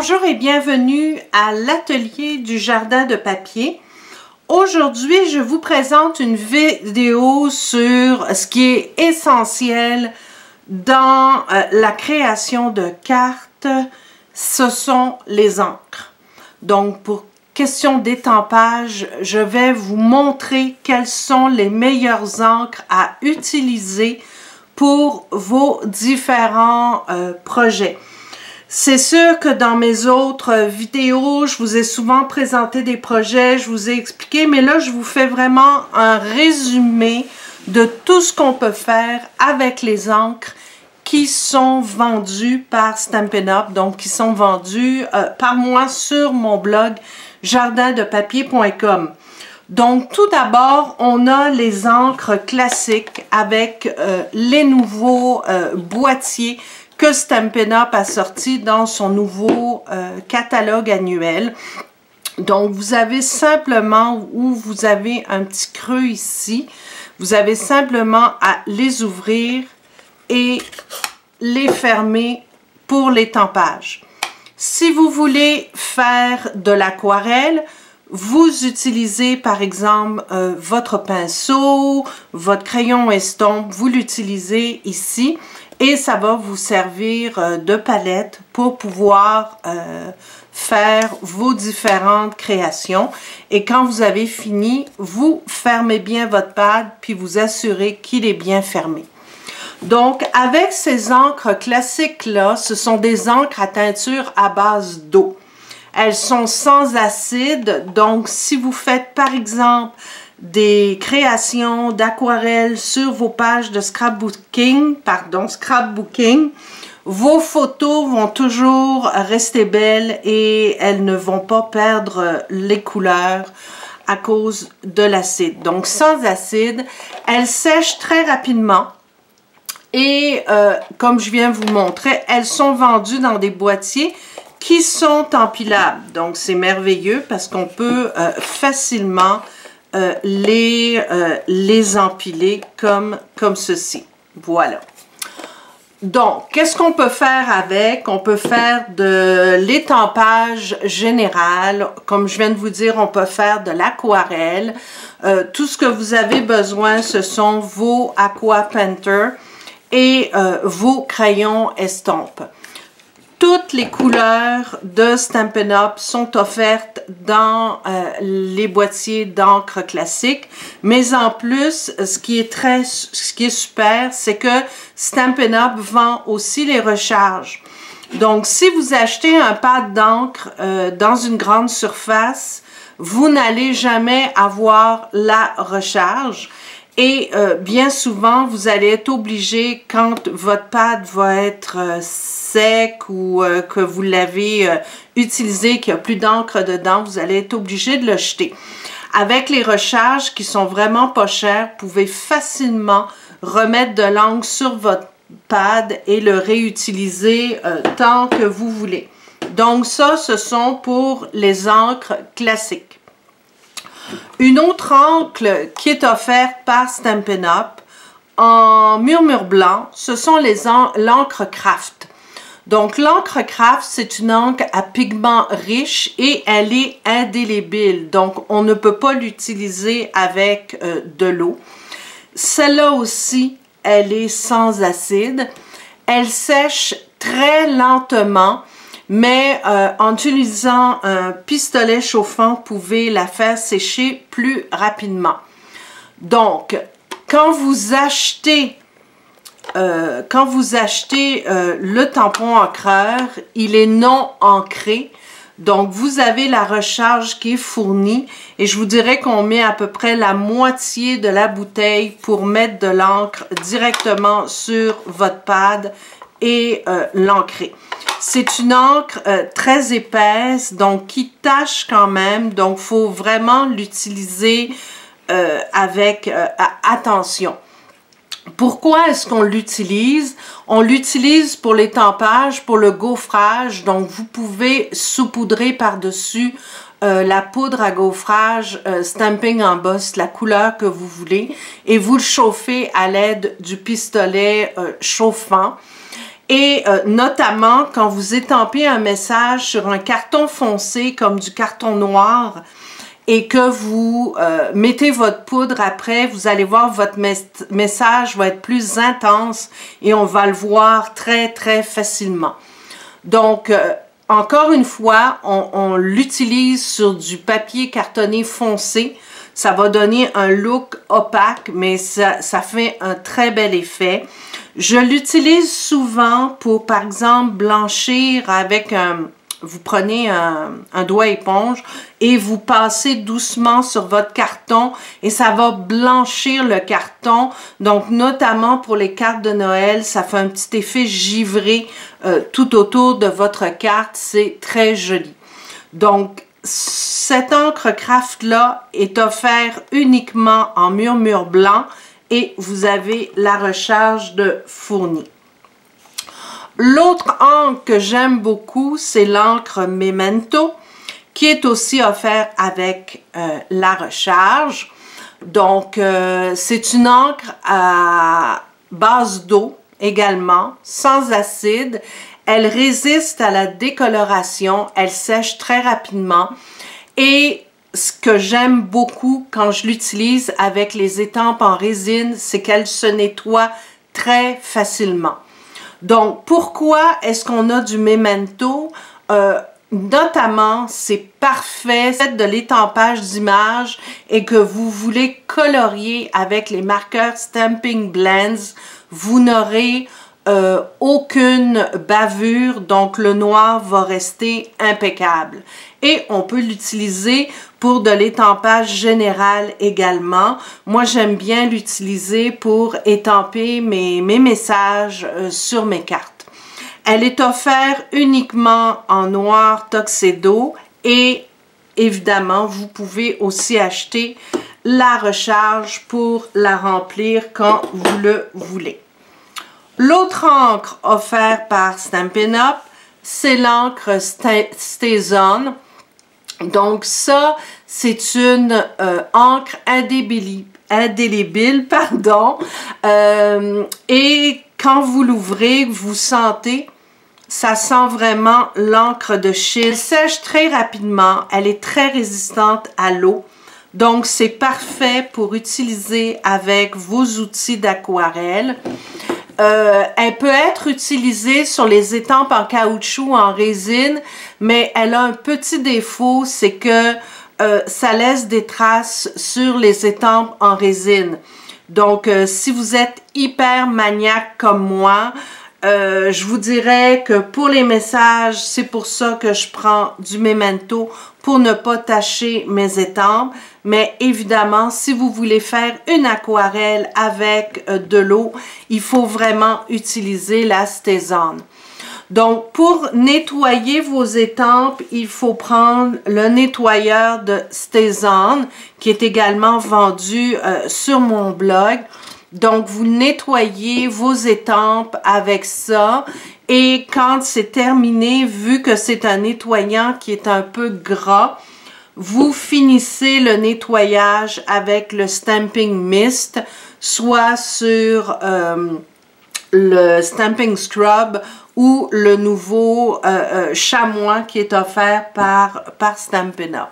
Bonjour et bienvenue à l'atelier du jardin de papier. Aujourd'hui, je vous présente une vidéo sur ce qui est essentiel dans la création de cartes. Ce sont les encres. Donc, pour question d'étampage, je vais vous montrer quelles sont les meilleures encres à utiliser pour vos différents projets. C'est sûr que dans mes autres vidéos, je vous ai souvent présenté des projets, je vous ai expliqué, mais là, je vous fais vraiment un résumé de tout ce qu'on peut faire avec les encres qui sont vendues par Stampin' Up, donc qui sont vendues par moi sur mon blog jardindepapier.com. Donc, tout d'abord, on a les encres classiques avec les nouveaux boîtiers que Stampin' Up a sorti dans son nouveau catalogue annuel. Donc, vous avez simplement, où vous avez un petit creux ici, vous avez simplement à les ouvrir et les fermer pour l'étampage. Si vous voulez faire de l'aquarelle, vous utilisez par exemple votre pinceau, votre crayon estompe, vous l'utilisez ici. Et ça va vous servir de palette pour pouvoir faire vos différentes créations. Et quand vous avez fini, vous fermez bien votre pad puis vous assurez qu'il est bien fermé. Donc, avec ces encres classiques-là, ce sont des encres à teinture à base d'eau. Elles sont sans acide, donc si vous faites par exemple des créations d'aquarelle sur vos pages de scrapbooking, vos photos vont toujours rester belles et elles ne vont pas perdre les couleurs à cause de l'acide. Donc sans acide, elles sèchent très rapidement et comme je viens vous montrer, elles sont vendues dans des boîtiers qui sont empilables. Donc c'est merveilleux parce qu'on peut facilement les empiler comme ceci. Voilà. Donc, qu'est-ce qu'on peut faire avec? On peut faire de l'étampage général. Comme je viens de vous dire, on peut faire de l'aquarelle. Tout ce que vous avez besoin, ce sont vos Aqua Painter et vos crayons estampes. Toutes les couleurs de Stampin' Up sont offertes dans les boîtiers d'encre classique, mais en plus, ce qui est super, c'est que Stampin' Up vend aussi les recharges. Donc, si vous achetez un pad d'encre dans une grande surface, vous n'allez jamais avoir la recharge. Et bien souvent, vous allez être obligé, quand votre pad va être sec ou que vous l'avez utilisé, qu'il n'y a plus d'encre dedans, vous allez être obligé de le jeter. Avec les recharges qui sont vraiment pas chères, vous pouvez facilement remettre de l'encre sur votre pad et le réutiliser tant que vous voulez. Donc ça, ce sont pour les encres classiques. Une autre encre qui est offerte par Stampin' Up en murmure blanc, ce sont l'encre Craft. Donc l'encre Craft, c'est une encre à pigments riches et elle est indélébile. Donc on ne peut pas l'utiliser avec de l'eau. Celle-là aussi, elle est sans acide. Elle sèche très lentement. Mais en utilisant un pistolet chauffant, vous pouvez la faire sécher plus rapidement. Donc, quand vous achetez le tampon encreur, il est non ancré. Donc, vous avez la recharge qui est fournie et je vous dirais qu'on met à peu près la moitié de la bouteille pour mettre de l'encre directement sur votre pad et l'ancrer. C'est une encre très épaisse, donc qui tache quand même, donc il faut vraiment l'utiliser avec attention. Pourquoi est-ce qu'on l'utilise? On l'utilise pour l'étampage, pour le gaufrage, donc vous pouvez saupoudrer par-dessus la poudre à gaufrage Stampin' Emboss, la couleur que vous voulez, et vous le chauffez à l'aide du pistolet chauffant. Et notamment, quand vous étampez un message sur un carton foncé comme du carton noir et que vous mettez votre poudre après, vous allez voir votre message va être plus intense et on va le voir très, très facilement. Donc, encore une fois, on l'utilise sur du papier cartonné foncé. Ça va donner un look opaque, mais ça fait un très bel effet. Je l'utilise souvent pour, par exemple, blanchir avec vous prenez un doigt éponge et vous passez doucement sur votre carton et ça va blanchir le carton. Donc, notamment pour les cartes de Noël, ça fait un petit effet givré tout autour de votre carte. C'est très joli. Donc, cette encre craft-là est offerte uniquement en murmure blanc et vous avez la recharge de fourni. L'autre encre que j'aime beaucoup, c'est l'encre Memento, qui est aussi offerte avec la recharge. Donc, c'est une encre à base d'eau également, sans acide. Elle résiste à la décoloration, elle sèche très rapidement. Et ce que j'aime beaucoup quand je l'utilise avec les étampes en résine, c'est qu'elle se nettoie très facilement. Donc, pourquoi est-ce qu'on a du Memento? Notamment, c'est parfait, c'est de l'étampage d'images et que vous voulez colorier avec les marqueurs Stampin' Blends, vous n'aurez aucune bavure, donc le noir va rester impeccable. Et on peut l'utiliser pour de l'étampage général également. Moi, j'aime bien l'utiliser pour étamper mes messages sur mes cartes. Elle est offerte uniquement en noir Tuxedo et évidemment, vous pouvez aussi acheter la recharge pour la remplir quand vous le voulez. L'autre encre offerte par Stampin' Up, c'est l'encre StazOn. Donc ça, c'est une encre indélébile, pardon. Et quand vous l'ouvrez, vous sentez, ça sent vraiment l'encre de Chine. Elle sèche très rapidement, elle est très résistante à l'eau. Donc c'est parfait pour utiliser avec vos outils d'aquarelle. Elle peut être utilisée sur les étampes en caoutchouc, en résine, mais elle a un petit défaut, c'est que ça laisse des traces sur les étampes en résine. Donc, si vous êtes hyper maniaque comme moi, je vous dirais que pour les messages, c'est pour ça que je prends du Memento pour ne pas tacher mes étampes. Mais évidemment, si vous voulez faire une aquarelle avec de l'eau, il faut vraiment utiliser la StazOn. Donc, pour nettoyer vos étampes, il faut prendre le nettoyeur de StazOn qui est également vendu sur mon blog. Donc, vous nettoyez vos étampes avec ça et quand c'est terminé, vu que c'est un nettoyant qui est un peu gras, vous finissez le nettoyage avec le Stampin' Mist, soit sur le Stampin' Scrub ou le nouveau chamois qui est offert par Stampin' Up.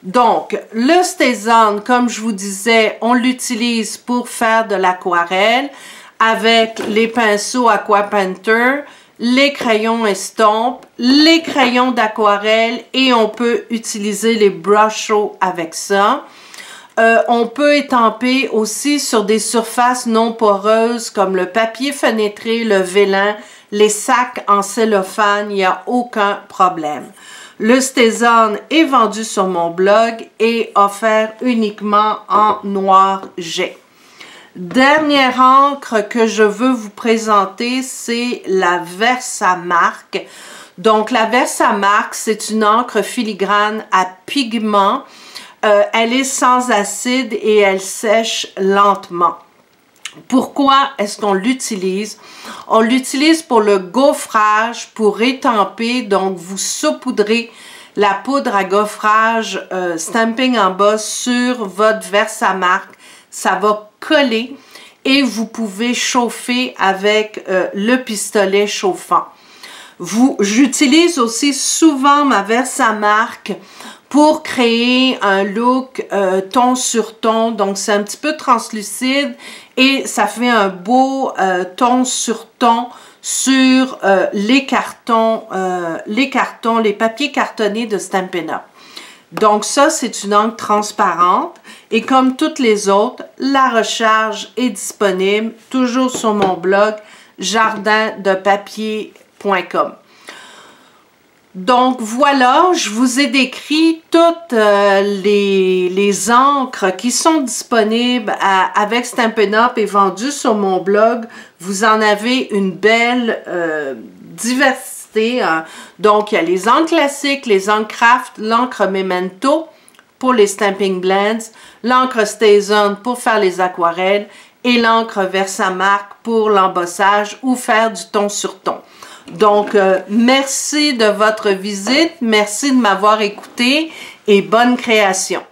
Donc, le StazOn, comme je vous disais, on l'utilise pour faire de l'aquarelle avec les pinceaux Aquapainter, les crayons estompe, les crayons d'aquarelle et on peut utiliser les Brusho avec ça. On peut étamper aussi sur des surfaces non poreuses comme le papier fenêtré, le vélin, les sacs en cellophane, il n'y a aucun problème. Le StazOn est vendu sur mon blog et offert uniquement en noir jet. Dernière encre que je veux vous présenter, c'est la Versamark. Donc, la Versamark, c'est une encre filigrane à pigment. Elle est sans acide et elle sèche lentement. Pourquoi est-ce qu'on l'utilise? On l'utilise pour le gaufrage, pour étamper. Donc, vous saupoudrez la poudre à gaufrage Stampin' Emboss sur votre Versamark. Ça va coller et vous pouvez chauffer avec le pistolet chauffant. J'utilise aussi souvent ma Versamark pour créer un look ton sur ton, donc c'est un petit peu translucide et ça fait un beau ton sur ton sur les papiers cartonnés de Stampin' Up. Donc ça, c'est une encre transparente et comme toutes les autres, la recharge est disponible toujours sur mon blog jardindepapier.com. Donc voilà, je vous ai décrit toutes les encres qui sont disponibles avec Stampin' Up et vendues sur mon blog. Vous en avez une belle diversité. Hein. Donc il y a les encres classiques, les encres craft, l'encre Memento pour les Stamping Blends, l'encre StazOn pour faire les aquarelles et l'encre Versamark pour l'embossage ou faire du ton sur ton. Donc, merci de votre visite, merci de m'avoir écouté et bonne création.